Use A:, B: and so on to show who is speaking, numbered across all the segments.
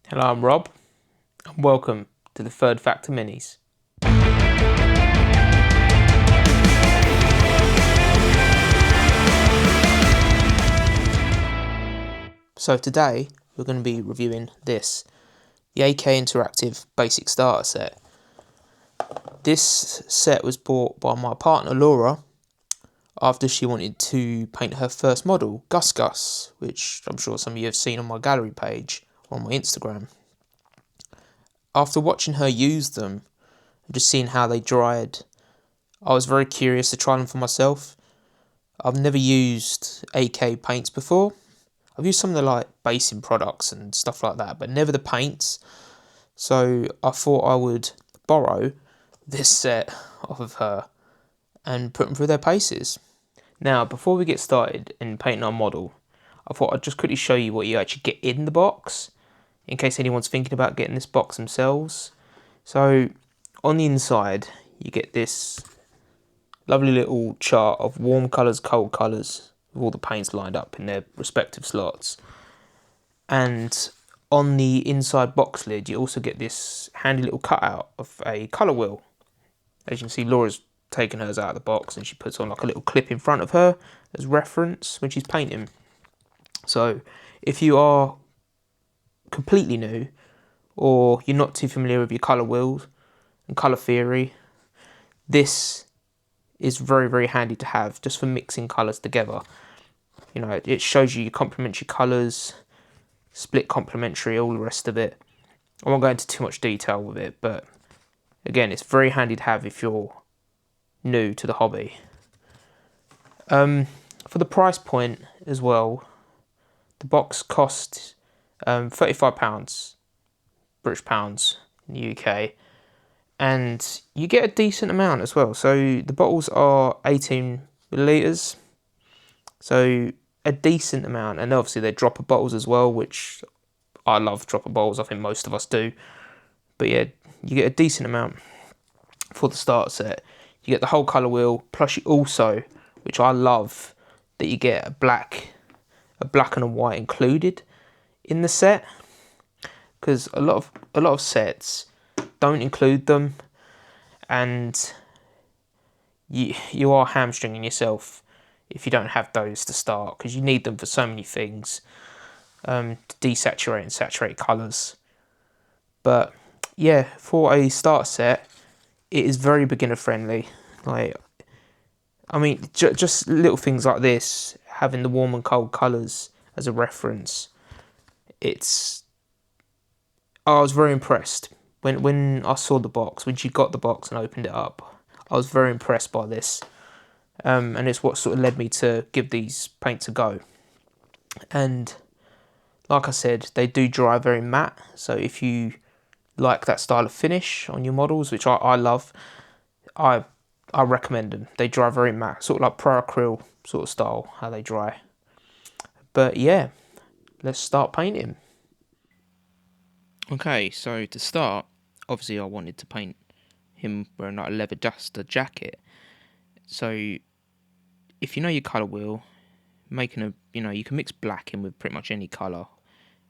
A: Hello, I'm Rob, and welcome to the Third Factor Minis. So today we're going to be reviewing this, the AK Interactive Basic Starter Set. This set was bought by my partner Laura after she wanted to paint her first model, Gus Gus, which I'm sure some of you have seen on my gallery page or on my Instagram. After watching her use them and just seeing how they dried, I was very curious to try them for myself. I've never used AK paints before. I've used some of the like basing products and stuff like that, but never the paints. So I thought I would borrow this set off of her and put them through their paces. Now, before we get started in painting our model, I thought I'd just quickly show you what you actually get in the box, in case anyone's thinking about getting this box themselves. So on the inside, you get this lovely little chart of warm colours, cold colours, with all the paints lined up in their respective slots. And on the inside box lid, you also get this handy little cutout of a colour wheel. As you can see, Laura's taken hers out of the box and she puts on like a little clip in front of her as reference when she's painting. So if you are completely new or you're not too familiar with your colour wheels and colour theory, this is very, very handy to have just for mixing colours together. You know, it shows you your complementary colours, split complementary, all the rest of it. I won't go into too much detail with it, but again, it's very handy to have if you're new to the hobby. For the price point as well, the box cost £35 British pounds in the UK, and you get a decent amount as well. So the bottles are 18 millilitres, so a decent amount, and obviously they're dropper bottles as well, which I love dropper bottles. I think most of us do. But yeah, you get a decent amount for the starter set. You get the whole colour wheel, plus you also, which I love, that you get a black and a white included in the set, because a lot of sets don't include them, and you are hamstringing yourself if you don't have those to start, because you need them for so many things, to desaturate and saturate colours. But yeah, for a starter set, it is very beginner friendly. Like, I mean, just little things like this, having the warm and cold colours as a reference. I was very impressed when I saw the box, when she got the box and opened it up. I was very impressed by this, and it's what sort of led me to give these paints a go. And like I said, they do dry very matte, so if you like that style of finish on your models, which I love, I recommend them. They dry very matte, sort of like pro acryl sort of style, how they dry. But yeah, let's start painting. Okay, so to start, obviously I wanted to paint him wearing like a leather duster jacket. So if you know your colour wheel, you can mix black in with pretty much any colour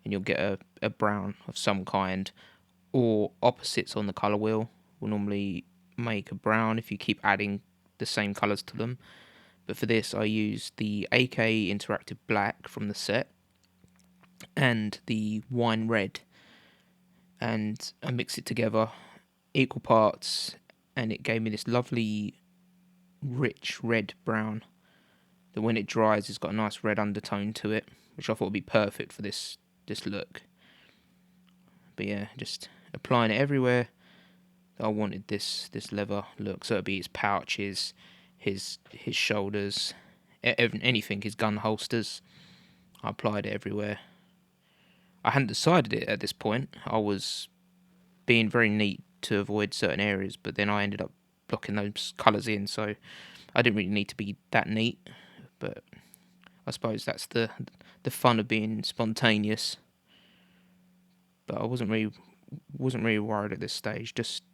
A: and you'll get a brown of some kind, or opposites on the colour wheel will normally make a brown if you keep adding the same colours to them. But for this I used the AK Interactive Black from the set and the Wine Red, and I mixed it together equal parts, and it gave me this lovely rich red brown that when it dries it's got a nice red undertone to it, which I thought would be perfect for this look. But yeah, just applying it everywhere that I wanted this leather look. So it'd be his pouches, his shoulders, anything, his gun holsters. I applied it everywhere. I hadn't decided it at this point. I was being very neat to avoid certain areas, but then I ended up blocking those colours in, so I didn't really need to be that neat. But I suppose that's the fun of being spontaneous. But I wasn't really worried at this stage. Just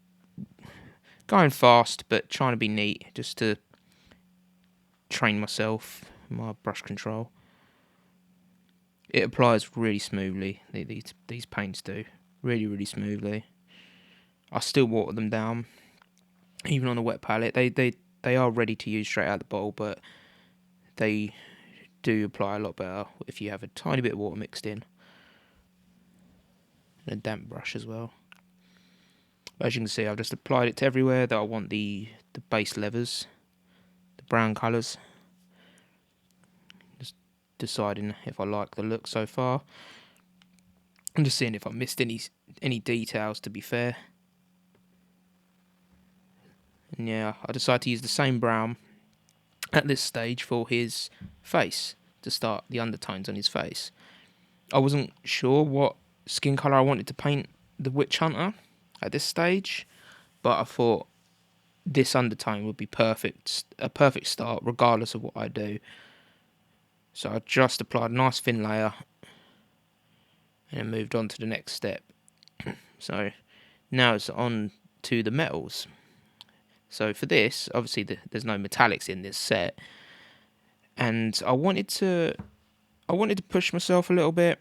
A: going fast, but trying to be neat, just to train myself, my brush control. it applies really smoothly. These paints do really smoothly. I still water them down, even on a wet palette. They are ready to use straight out the bottle, but they do apply a lot better if you have a tiny bit of water mixed in, and a damp brush as well. As you can see, I've just applied it to everywhere that I want the base levers, the brown colours. Just deciding if I like the look so far. I'm just seeing if I missed any details, to be fair. And yeah, I decided to use the same brown at this stage for his face, to start the undertones on his face. I wasn't sure what skin colour I wanted to paint the Witch Hunter at this stage, but I thought this undertone would be a perfect start regardless of what I do. So I just applied a nice thin layer and then moved on to the next step. So now it's on to the metals. So for this, obviously there's no metallics in this set, and I wanted to push myself a little bit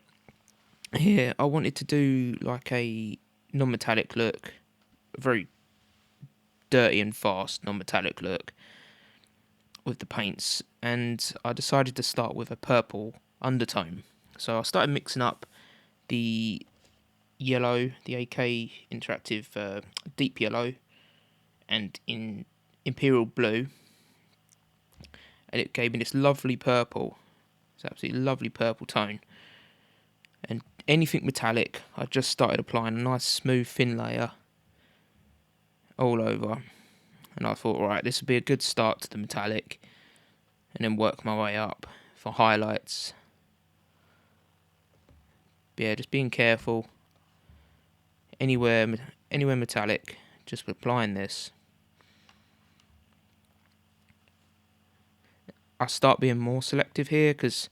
A: here. I wanted to do like a non-metallic look, a very dirty and fast non-metallic look with the paints, and I decided to start with a purple undertone. So I started mixing up the yellow, the AK Interactive deep yellow, and in Imperial blue, and it gave me this lovely purple. It's absolutely lovely purple tone. And anything metallic, I just started applying a nice smooth thin layer all over, and I thought, right, this would be a good start to the metallic, and then work my way up for highlights. But yeah, just being careful. Anywhere metallic, just applying this. I start being more selective here because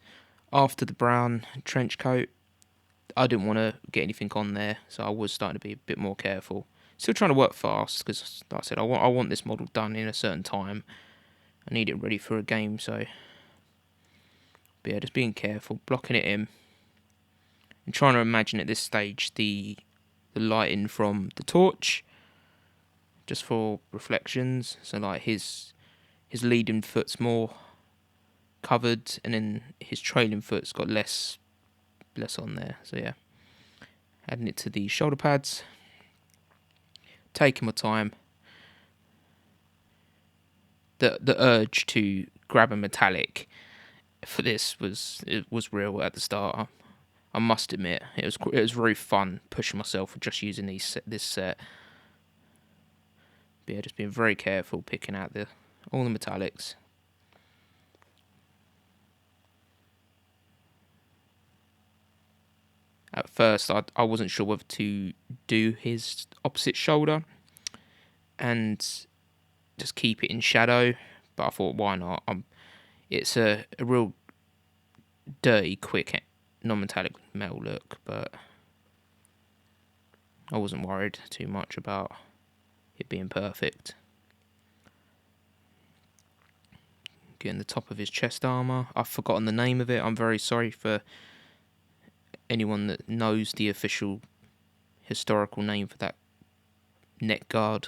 A: after the brown trench coat, I didn't want to get anything on there, so I was starting to be a bit more careful. Still trying to work fast because, like I said, I want this model done in a certain time. I need it ready for a game, so. But yeah, just being careful, blocking it in, and trying to imagine at this stage the lighting from the torch, just for reflections. So like his leading foot's more covered, and then his trailing foot's got less on there. So yeah, adding it to the shoulder pads, taking my time. The urge to grab a metallic for this was real at the start. I must admit, it was very fun pushing myself for just using this set. But yeah, just being very careful picking out all the metallics. At first, I wasn't sure whether to do his opposite shoulder and just keep it in shadow, but I thought, why not? It's a real dirty, quick, non-metallic metal look, but I wasn't worried too much about it being perfect. Getting the top of his chest armour. I've forgotten the name of it. I'm very sorry for anyone that knows the official historical name for that neck guard.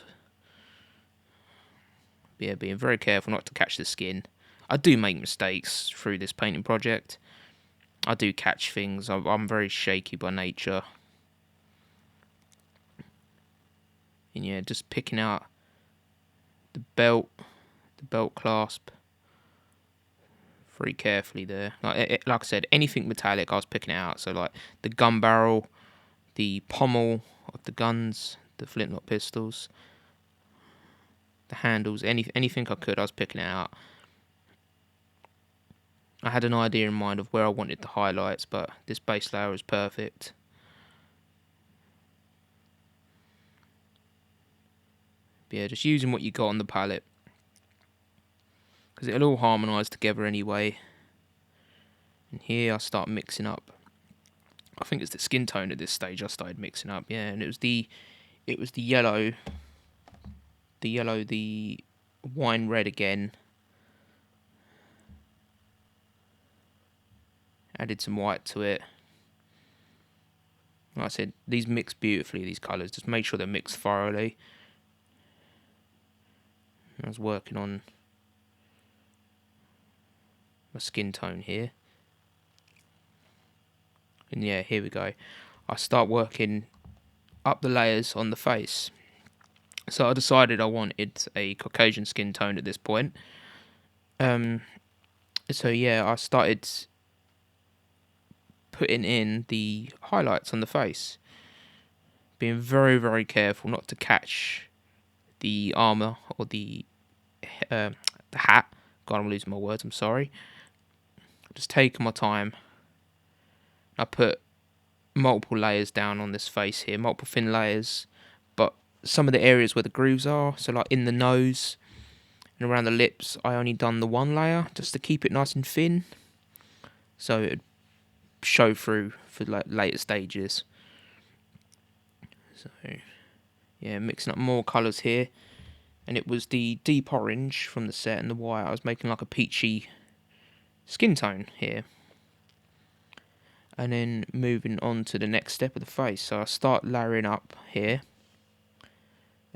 A: But yeah, being very careful not to catch the skin. I do make mistakes through this painting project. I do catch things. I'm very shaky by nature. And yeah, just picking out the belt clasp very carefully there. Like I said, anything metallic I was picking it out. So like the gun barrel, the pommel of the guns, the flintlock pistols, the handles, anything I could, I was picking it out. I had an idea in mind of where I wanted the highlights, but this base layer is perfect. But yeah, just using what you got on the palette, because it'll all harmonise together anyway. And here I start mixing up. I think it's the skin tone at this stage I started mixing up, yeah, and it was the yellow, the wine red again, Added some white to it. Like I said, these mix beautifully, these colours. Just make sure they're mixed thoroughly. I was working on my skin tone here. And yeah, here we go. I start working up the layers on the face. So I decided I wanted a Caucasian skin tone at this point. So yeah, I started putting in the highlights on the face. Being very, very careful not to catch the armour or the hat. God, I'm losing my words, I'm sorry. Just taking my time. I put multiple layers down on this face here, multiple thin layers, but some of the areas where the grooves are, so like in the nose and around the lips, I only done the one layer just to keep it nice and thin, so it'd show through for like later stages. So yeah, mixing up more colours here, and it was the deep orange from the set and the white. I was making like a peachy skin tone here. And then moving on to the next step of the face. So I start layering up here.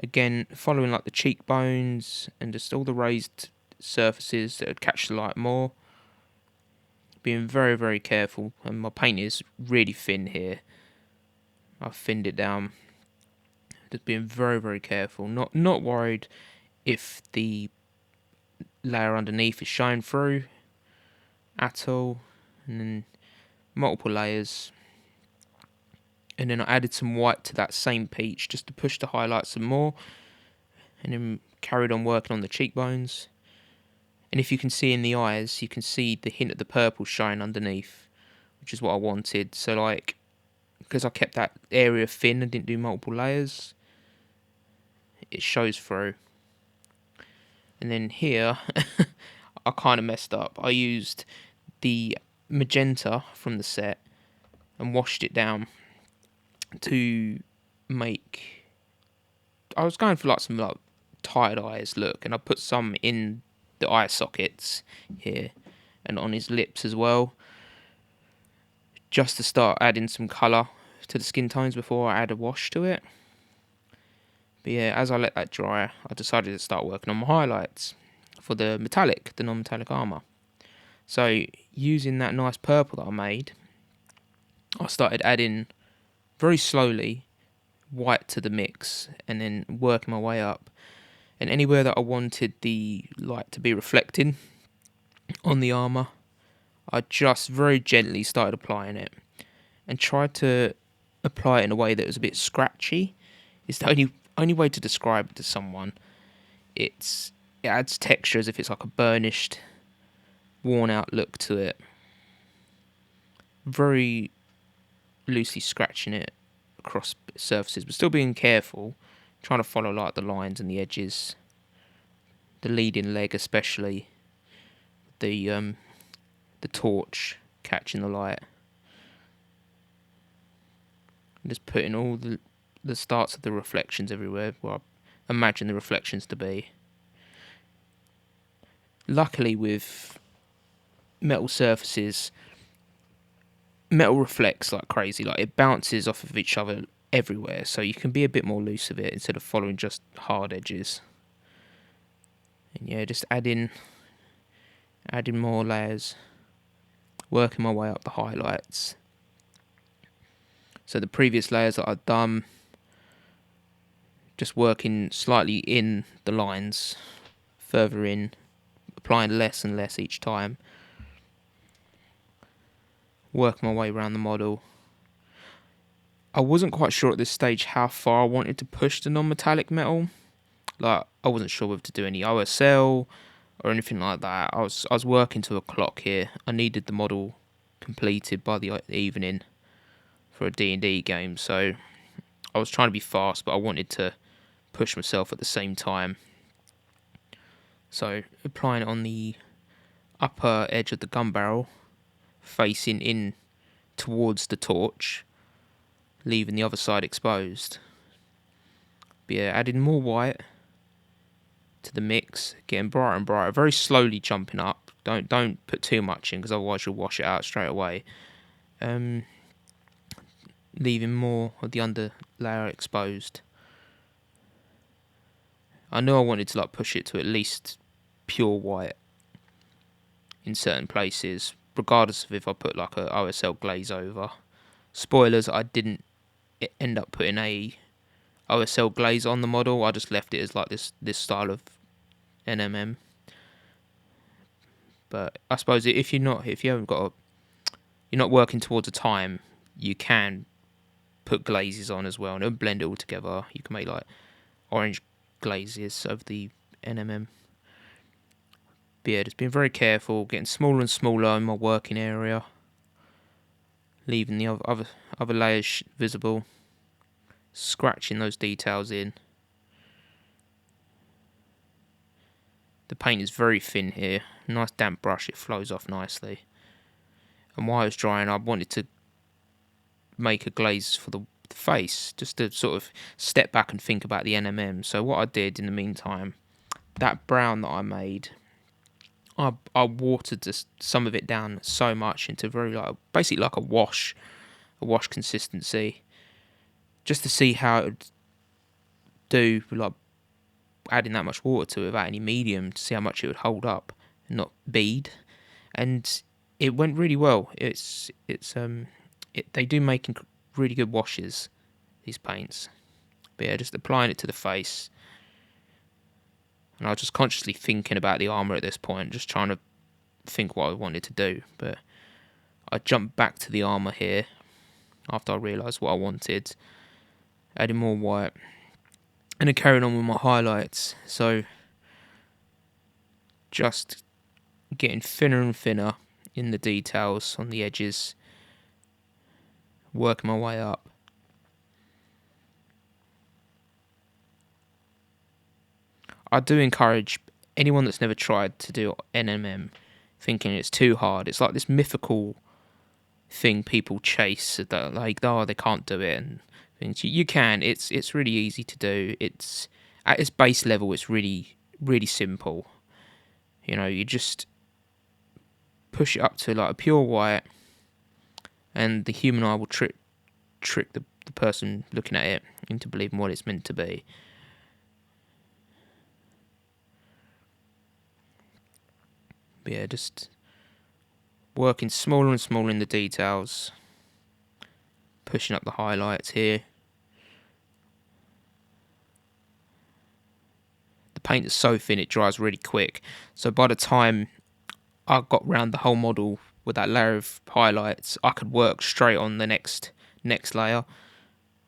A: Again, following like the cheekbones and just all the raised surfaces that would catch the light more. Being very, very careful. And my paint is really thin here. I've thinned it down. Just being very, very careful. Not worried if the layer underneath is showing through at all. And then multiple layers, and then I added some white to that same peach just to push the highlights some more, and then carried on working on the cheekbones. And if you can see in the eyes, you can see the hint of the purple shine underneath, which is what I wanted. So like, because I kept that area thin and didn't do multiple layers, it shows through. And then here I kind of messed up. I used the magenta from the set and washed it down to make, I was going for like some like tired eyes look, and I put some in the eye sockets here and on his lips as well, just to start adding some colour to the skin tones before I add a wash to it. But yeah, as I let that dry, I decided to start working on my highlights for the non-metallic armour. So using that nice purple that I made, I started adding very slowly white to the mix and then working my way up. And anywhere that I wanted the light to be reflecting on the armour, I just very gently started applying it and tried to apply it in a way that was a bit scratchy. It's the only way to describe it to someone. It adds texture as if it's like a burnished, worn out look to it. Very loosely scratching it across surfaces, but still being careful, trying to follow like the lines and the edges, the leading leg especially, the torch catching the light, and just putting all the starts of the reflections everywhere where I imagine the reflections to be. Luckily with metal surfaces, metal reflects like crazy, like it bounces off of each other everywhere, so you can be a bit more loose with it instead of following just hard edges. And yeah, just adding more layers, working my way up the highlights. So the previous layers that I've done, just working slightly in the lines, further in, applying less and less each time, working my way around the model. I wasn't quite sure at this stage how far I wanted to push the non-metallic metal. Like, I wasn't sure whether to do any OSL or anything like that. I was working to a clock here. I needed the model completed by the evening for a D&D game, so I was trying to be fast, but I wanted to push myself at the same time. So applying it on the upper edge of the gun barrel, facing in towards the torch, leaving the other side exposed. But yeah, adding more white to the mix, getting brighter and brighter, very slowly jumping up, Don't put too much in, because otherwise you'll wash it out straight away. Leaving more of the under layer exposed. I know I wanted to like push it to at least pure white in certain places, regardless of if I put like a OSL glaze over. Spoilers, I didn't end up putting a OSL glaze on the model. I just left it as like this style of NMM. But I suppose if you're not working towards a time, you can put glazes on as well, and it'll blend it all together. You can make like orange glazes of the NMM. But yeah, just being very careful, getting smaller and smaller in my working area, leaving the other layers visible, scratching those details in. The paint is very thin here, nice damp brush, it flows off nicely. And while it's drying, I wanted to make a glaze for the face, just to sort of step back and think about the NMM. So what I did in the meantime, that brown that I made, I watered some of it down so much into basically like a wash consistency, just to see how it would do, like adding that much water to it without any medium, to see how much it would hold up and not bead. And it went really well. They do make really good washes, these paints. But yeah, just applying it to the face. And I was just consciously thinking about the armour at this point, just trying to think what I wanted to do. But I jumped back to the armour here after I realised what I wanted, adding more white, and then carrying on with my highlights. So just getting thinner and thinner in the details on the edges, working my way up. I do encourage anyone that's never tried to do NMM, thinking it's too hard. It's like this mythical thing people chase, that like, oh, they can't do it, and things. You can. It's really easy to do. It's at its base level, it's really simple. You know, you just push it up to like a pure white, and the human eye will trick the person looking at it into believing what it's meant to be. But yeah, just working smaller and smaller in the details, pushing up the highlights here. The paint is so thin it dries really quick, so by the time I got round the whole model with that layer of highlights, I could work straight on the next layer.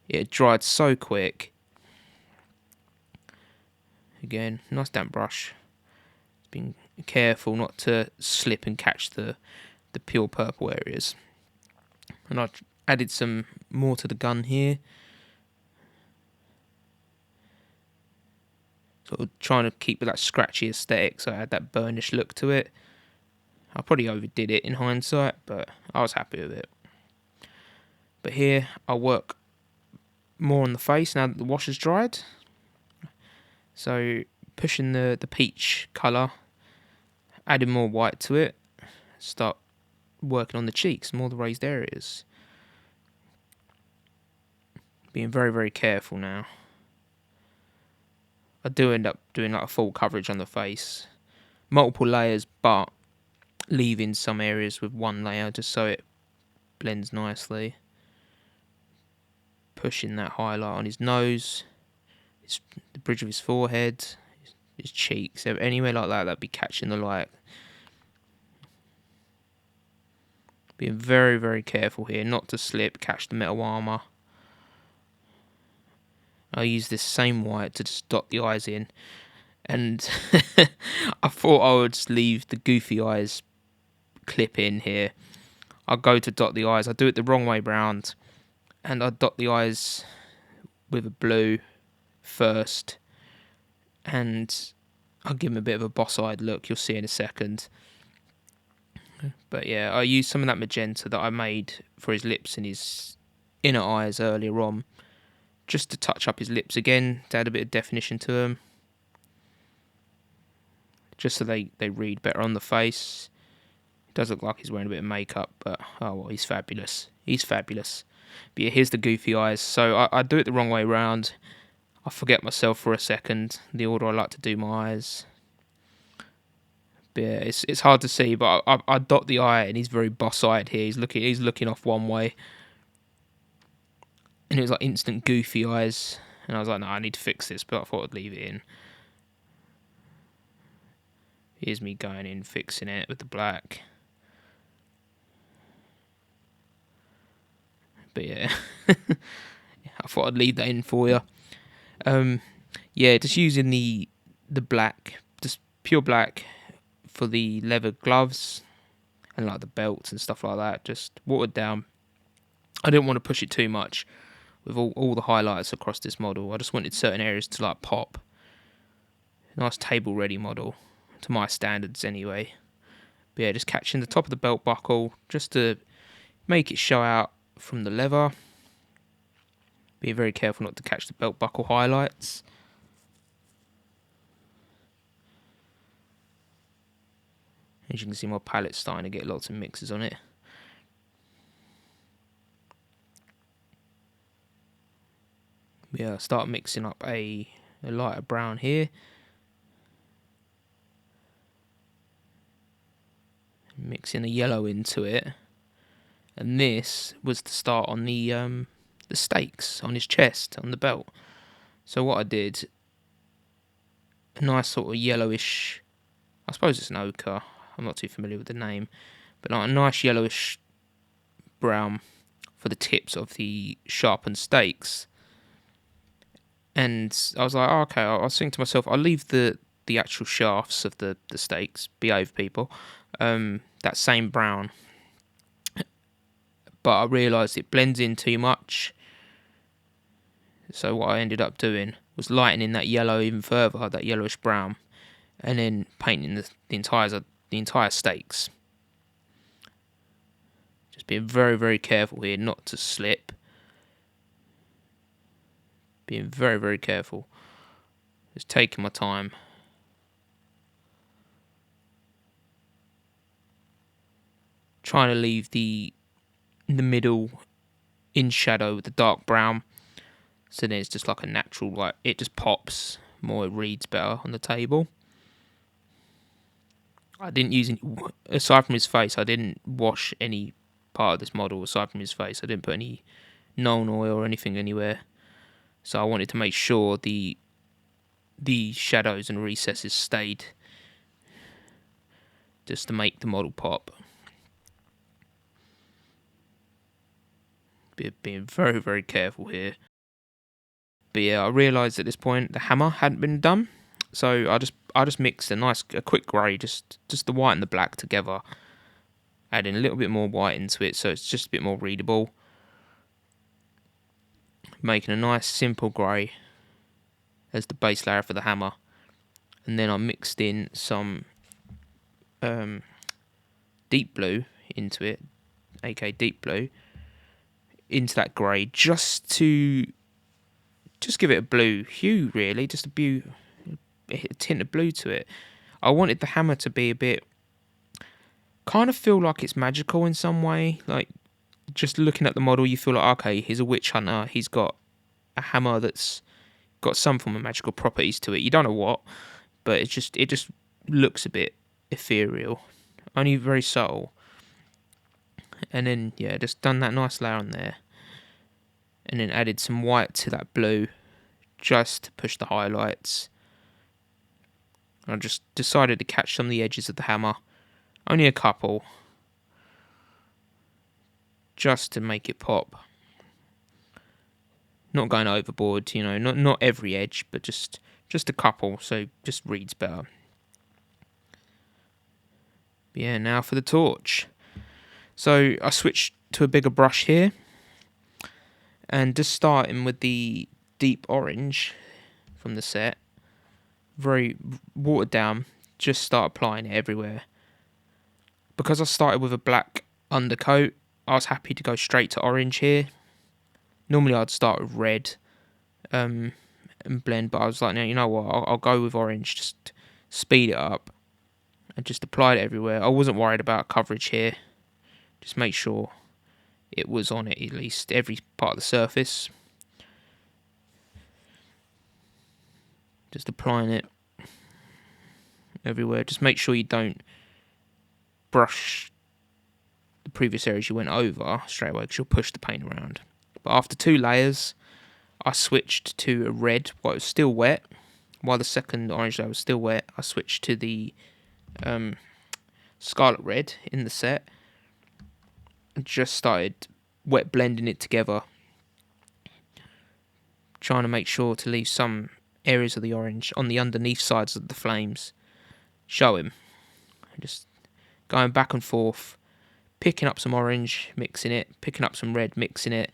A: It dried so quick. Again, nice damp brush. Being careful not to slip and catch the pure purple areas. And I added some more to the gun here, sort of trying to keep that scratchy aesthetic, so I had that burnished look to it. I probably overdid it in hindsight, but I was happy with it. But here I'll work more on the face now that the wash has dried. So pushing the peach colour, adding more white to it, start working on the cheeks, more the raised areas. Being very careful now. I do end up doing like a full coverage on the face, multiple layers, but leaving some areas with one layer just so it blends nicely. Pushing that highlight on his nose, the bridge of his forehead, his cheeks, anywhere like that, that'd be catching the light. Being very careful here not to slip, catch the metal armour. I use this same white to just dot the eyes in, and I thought I would just leave the goofy eyes clip in here. I go to dot the eyes, I do it the wrong way round, and I dot the eyes with a blue first, and I'll give him a bit of a boss-eyed look, you'll see in a second. But yeah, I used some of that magenta that I made for his lips and his inner eyes earlier on, just to touch up his lips again, to add a bit of definition to them. just so they read better on the face. It does look like he's wearing a bit of makeup, but oh well, he's fabulous. He's fabulous. But yeah, here's the goofy eyes. So I do it the wrong way around. I forget myself for a second, the order I like to do my eyes. But yeah, it's hard to see, but I dot the eye, and he's very boss-eyed here. He's looking off one way, and it was like instant goofy eyes. And I was like, no, I need to fix this, but I thought I'd leave it in. Here's me going in, fixing it with the black. But yeah, I thought I'd leave that in for you. Yeah, just using the black, just pure black for the leather gloves and like the belts and stuff like that. Just watered down. I didn't want to push it too much with all the highlights across this model. I just wanted certain areas to like pop. Nice table ready model to my standards anyway. But yeah, just catching the top of the belt buckle just to make it show out from the leather. Be very careful not to catch the belt buckle highlights. As you can see, my palette's starting to get lots of mixes on it. Yeah, start mixing up a lighter brown here. Mixing a yellow into it. And this was the start on the stakes on his chest, on the belt. So what I did, a nice sort of yellowish, I suppose it's an ochre, I'm not too familiar with the name, but like a nice yellowish brown for the tips of the sharpened stakes. And I was like, oh, okay, I was thinking to myself, I'll leave the actual shafts of the stakes, behave people, that same brown. But I realised it blends in too much. So what I ended up doing was lightening that yellow even further, that yellowish brown, and then painting the entire stakes. Just being very, very careful here not to slip. Being very, very careful. Just taking my time. Trying to leave the middle in shadow with the dark brown. So then it's just like a natural, like it just pops more, it reads better on the table. I didn't use any, aside from his face, I didn't wash any part of this model aside from his face. I didn't put any Nuln oil or anything anywhere. So I wanted to make sure the shadows and recesses stayed, just to make the model pop. Being very, very careful here. But yeah, I realised at this point the hammer hadn't been done, so I just mixed a quick grey, just the white and the black together, adding a little bit more white into it, so it's just a bit more readable. Making a nice simple grey as the base layer for the hammer, and then I mixed in some deep blue into it, aka deep blue, into that grey, just to give it a blue hue, really, just a tint of blue to it. I wanted the hammer to be a bit, kind of feel like it's magical in some way. Like, just looking at the model, you feel like, okay, he's a witch hunter. He's got a hammer that's got some form of magical properties to it. You don't know what, but it just looks a bit ethereal, only very subtle. And then yeah, just done that nice layer on there, and then added some white to that blue, just to push the highlights. I just decided to catch some of the edges of the hammer, only a couple, just to make it pop. Not going overboard, you know, not every edge, but just a couple, so it just reads better. But yeah, now for the torch. So I switched to a bigger brush here, and just starting with the deep orange from the set, very watered down, just start applying it everywhere. Because I started with a black undercoat, I was happy to go straight to orange here. Normally I'd start with red and blend, but I was like, no, you know what, I'll go with orange, just speed it up. and just applied it everywhere. I wasn't worried about coverage here. Just make sure it was on it, at least every part of the surface. Just applying it everywhere. Just make sure you don't brush the previous areas you went over straight away, because you'll push the paint around. But after 2 layers, I switched to a red while it was still wet. While the second orange layer was still wet, I switched to the scarlet red in the set. And just started wet blending it together, trying to make sure to leave some areas of the orange on the underneath sides of the flames showing. Just going back and forth, picking up some orange, mixing it, picking up some red, mixing it.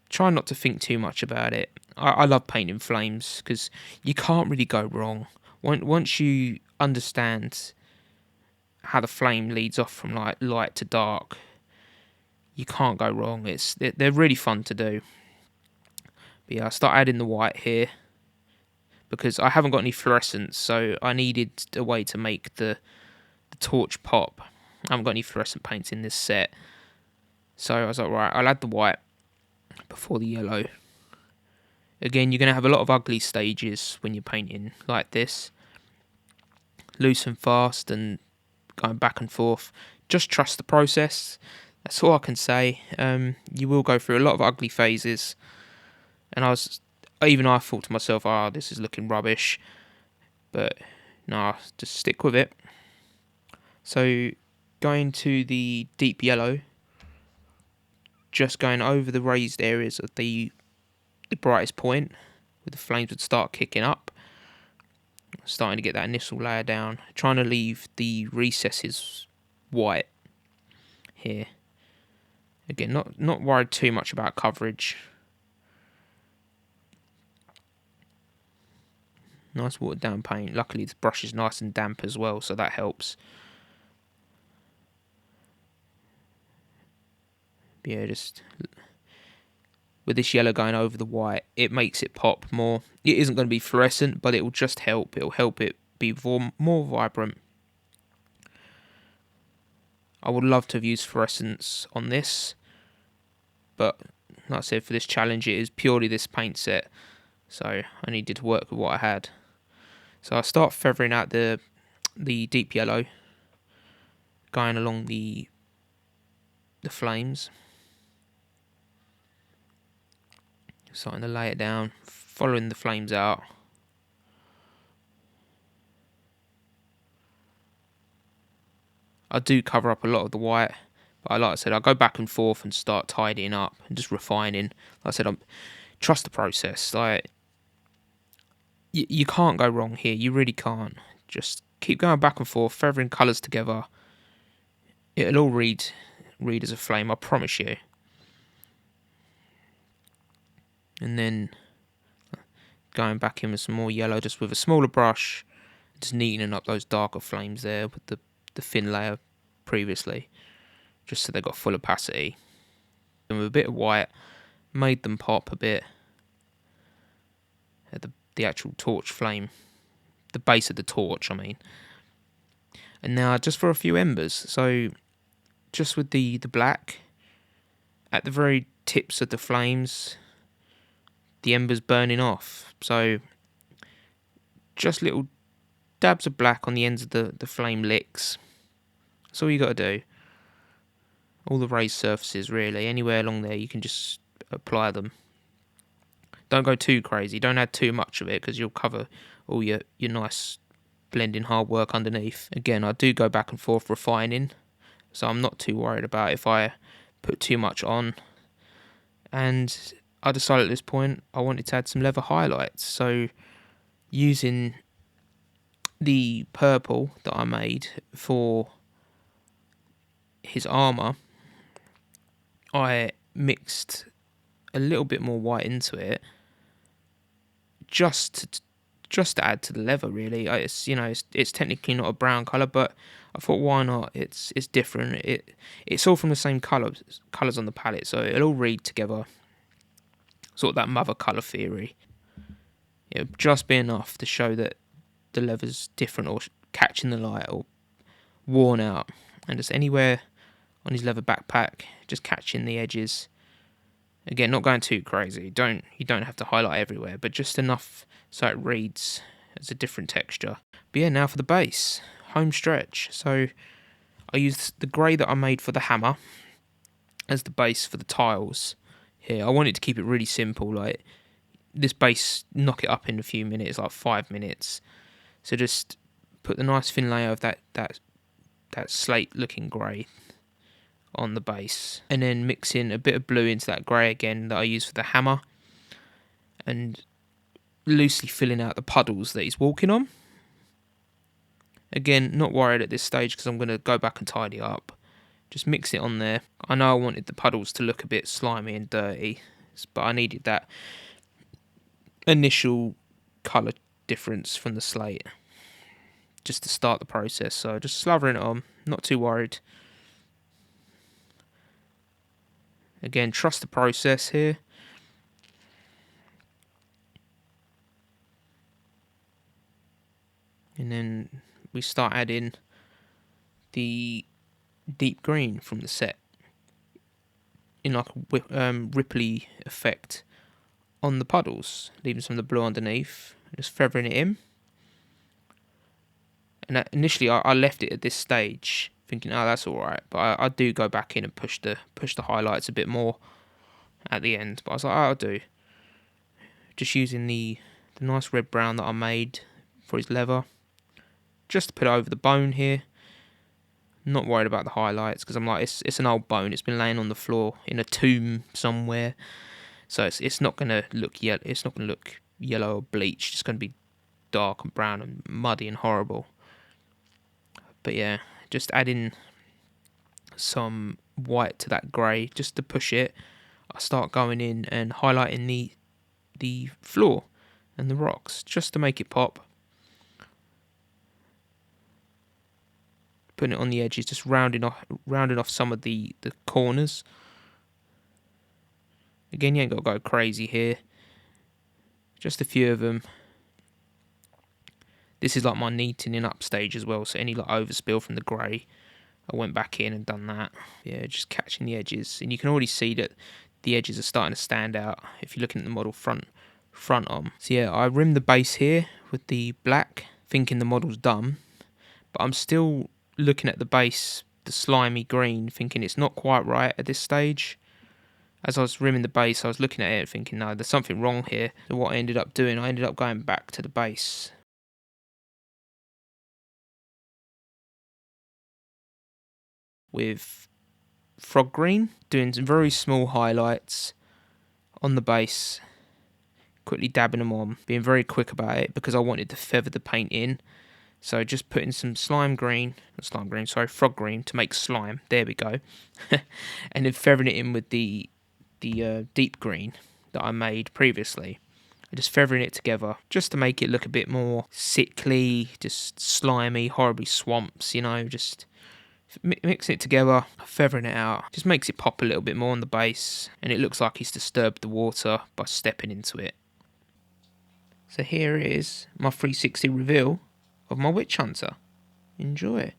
A: Try not to think too much about it. I love painting flames because you can't really go wrong. Once you understand how the flame leads off from like light to dark, you can't go wrong. They're really fun to do. But yeah, I start adding the white here because I haven't got any fluorescence, so I needed a way to make the torch pop. I haven't got any fluorescent paints in this set, so I was like, right, I'll add the white before the yellow. Again, you're going to have a lot of ugly stages when you're painting like this. Loose and fast and going back and forth. Just trust the process. That's all I can say. You will go through a lot of ugly phases. And I thought to myself, this is looking rubbish. But no, just stick with it. So going to the deep yellow, just going over the raised areas of the brightest point, where the flames would start kicking up. Starting to get that initial layer down. Trying to leave the recesses white here. Again, not worried too much about coverage. Nice watered down paint. Luckily the brush is nice and damp as well, so that helps. But yeah, just with this yellow going over the white, it makes it pop more. It isn't going to be fluorescent, but it will just help. It'll help it be more vibrant. I would love to have used fluorescence on this, but like I said, for this challenge it is purely this paint set, so I needed to work with what I had. So I start feathering out the deep yellow, going along the flames, starting to lay it down, following the flames out. I do cover up a lot of the white, but like I said, I go back and forth and start tidying up and just refining. Like I said, trust the process. Like you can't go wrong here. You really can't. Just keep going back and forth, feathering colours together. It'll all read as a flame, I promise you. And then going back in with some more yellow, just with a smaller brush, just neatening up those darker flames there with the thin layer previously, just so they got full opacity. And with a bit of white, made them pop a bit at the actual torch flame, the base of the torch, I mean. And now just for a few embers, so just with the black, at the very tips of the flames, the embers burning off. So just little dabs of black on the ends of the flame licks. That's all you got to do. All the raised surfaces, really. Anywhere along there, you can just apply them. Don't go too crazy. Don't add too much of it, because you'll cover all your nice blending hard work underneath. Again, I do go back and forth refining, so I'm not too worried about if I put too much on. And I decided at this point I wanted to add some leather highlights. So using the purple that I made for his armour, I mixed a little bit more white into it, just to add to the leather. Really, it's technically not a brown colour, but I thought, why not? It's different. It's all from the same colours on the palette, so it'll all read together. Sort of that mother colour theory. It'll just be enough to show that the leather's different or catching the light or worn out. And just anywhere on his leather backpack, just catching the edges. Again, not going too crazy. You don't have to highlight everywhere, but just enough so it reads as a different texture. But yeah, now for the base. Home stretch. So I used the grey that I made for the hammer as the base for the tiles here. I wanted to keep it really simple, like this base, knock it up in a few minutes, like 5 minutes. So just put the nice thin layer of that slate looking grey on the base, and then mix in a bit of blue into that grey again that I use for the hammer, and loosely filling out the puddles that he's walking on. Again, not worried at this stage because I'm going to go back and tidy up. Just mix it on there. I know I wanted the puddles to look a bit slimy and dirty, but I needed that initial colour difference from the slate just to start the process. So just slathering it on, not too worried. Again, trust the process here. And then we start adding the deep green from the set in like a ripply effect on the puddles, leaving some of the blue underneath, just feathering it in. And initially I left it at this stage thinking, oh, that's alright, but I do go back in and push the highlights a bit more at the end. But I was like, oh, I'll do. Just using the nice red brown that I made for his leather, just to put it over the bone here. Not worried about the highlights because I'm like, it's an old bone. It's been laying on the floor in a tomb somewhere, so it's not gonna look yellow. It's not gonna look yellow or bleached. It's gonna be dark and brown and muddy and horrible. But yeah, just adding some white to that grey just to push it. I start going in and highlighting the floor and the rocks just to make it pop. Putting it on the edges, just rounding off some of the corners. Again, you ain't got to go crazy here. Just a few of them. This is like my neatening up stage as well, so any like overspill from the grey, I went back in and done that. Yeah, just catching the edges, and you can already see that the edges are starting to stand out if you're looking at the model front on. So yeah, I rimmed the base here with the black, thinking the model's done, but I'm still looking at the base, the slimy green, thinking it's not quite right at this stage. As I was rimming the base, I was looking at it thinking, no, there's something wrong here. So what I ended up doing, I ended up going back to the base with frog green, doing some very small highlights on the base, quickly dabbing them on, being very quick about it because I wanted to feather the paint in. So just putting some frog green to make slime. There we go. And then feathering it in with the deep green that I made previously. And just feathering it together just to make it look a bit more sickly, just slimy, horribly swamps, you know, just mixing it together, feathering it out. Just makes it pop a little bit more on the base, and it looks like he's disturbed the water by stepping into it. So here is my 360 reveal of my witch hunter. Enjoy.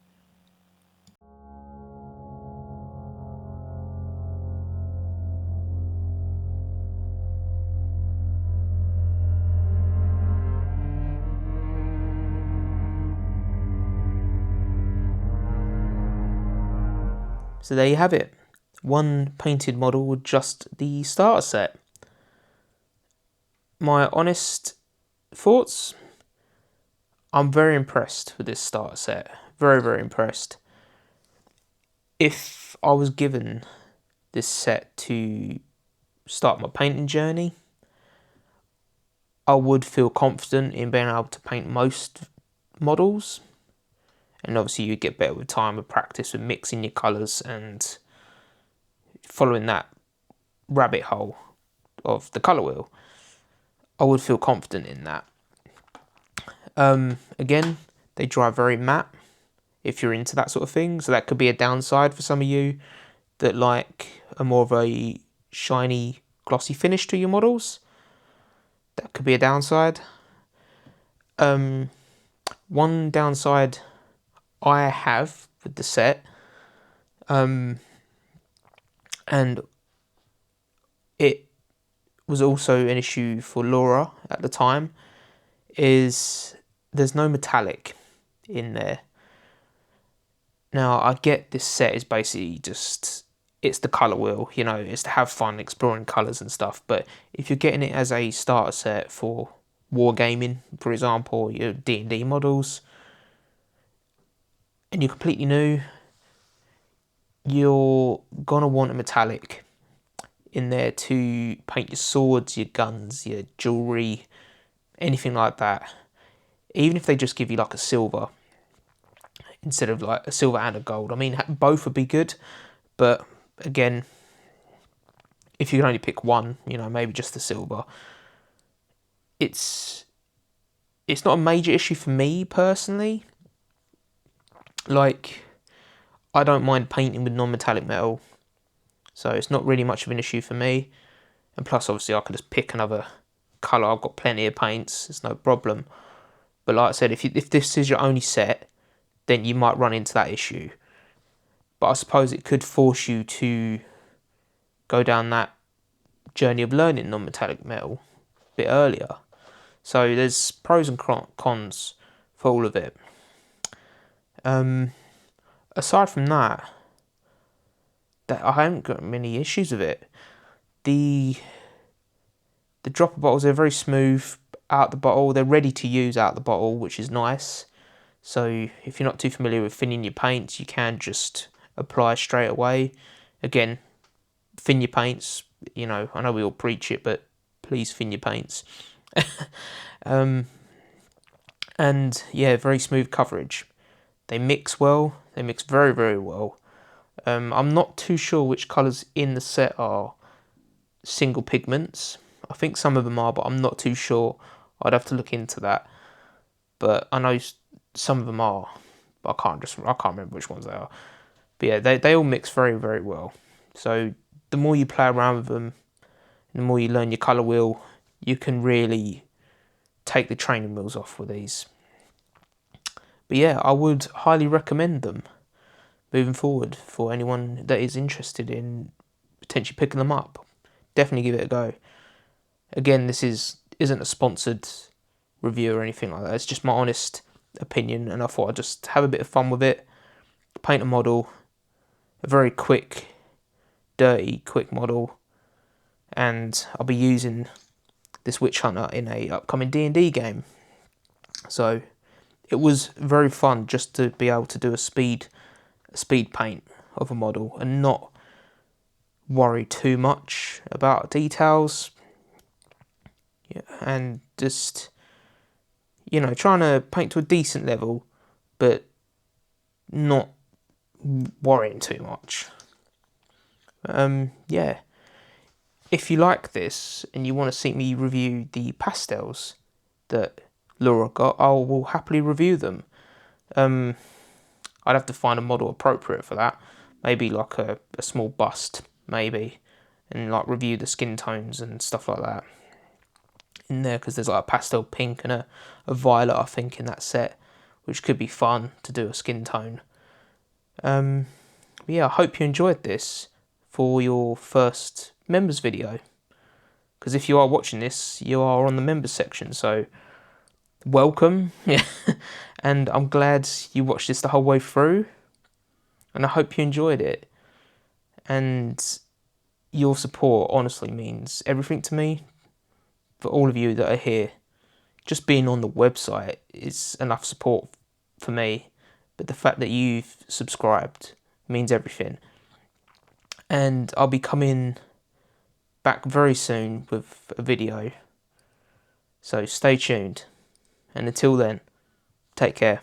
A: So there you have it. One painted model with just the starter set. My honest thoughts? I'm very impressed with this starter set. Very, very impressed. If I was given this set to start my painting journey, I would feel confident in being able to paint most models. And obviously you get better with time, with practice, with mixing your colours and following that rabbit hole of the colour wheel. I would feel confident in that. Again, they dry very matte if you're into that sort of thing. So that could be a downside for some of you that like a more of a shiny, glossy finish to your models. That could be a downside. One downside I have with the set, and it was also an issue for Laura at the time, is there's no metallic in there. Now, I get this set is basically just, it's the colour wheel, you know, it's to have fun exploring colours and stuff, but if you're getting it as a starter set for wargaming, for example, your D&D models, and you're completely new, you're gonna want a metallic in there to paint your swords, your guns, your jewellery, anything like that. Even if they just give you like a silver instead of like a silver and a gold. I mean, both would be good, but again, if you can only pick one, you know, maybe just the silver. It's not a major issue for me personally. Like, I don't mind painting with non-metallic metal, so it's not really much of an issue for me. And plus, obviously, I could just pick another colour. I've got plenty of paints. It's no problem. But like I said, if this is your only set, then you might run into that issue. But I suppose it could force you to go down that journey of learning non-metallic metal a bit earlier. So there's pros and cons for all of it. Aside from that I haven't got many issues with it. The dropper bottles are very smooth out the bottle. They're ready to use out the bottle, which is nice. So if you're not too familiar with thinning your paints, you can just apply straight away. Again, thin your paints. You know, I know we all preach it, but please thin your paints. And yeah, very smooth coverage. They mix well. They mix very, very well. I'm not too sure which colours in the set are single pigments. I think some of them are, but I'm not too sure. I'd have to look into that. But I know some of them are, but I can't remember which ones they are. But yeah, they all mix very, very well. So the more you play around with them, the more you learn your colour wheel, you can really take the training wheels off with these. But yeah, I would highly recommend them moving forward for anyone that is interested in potentially picking them up. Definitely give it a go. Again, this isn't a sponsored review or anything like that. It's just my honest opinion, and I thought I'd just have a bit of fun with it. Paint a model, a very quick, dirty, quick model, and I'll be using this witch hunter in a upcoming D&D game. So it was very fun just to be able to do a speed paint of a model and not worry too much about details. Yeah, and just, you know, trying to paint to a decent level, but not worrying too much. Yeah. If you like this and you want to see me review the pastels that Laura got, I will happily review them. I'd have to find a model appropriate for that. Maybe like a small bust, maybe, and like review the skin tones and stuff like that in there, because there's like a pastel pink and a violet, I think, in that set, which could be fun to do a skin tone. Yeah, I hope you enjoyed this for your first members video, because if you are watching this, you are on the members section, so welcome. Yeah. And I'm glad you watched this the whole way through, and I hope you enjoyed it. And your support honestly means everything to me. For all of you that are here, just being on the website is enough support for me, but the fact that you've subscribed means everything. And I'll be coming back very soon with a video, so stay tuned, and until then, take care.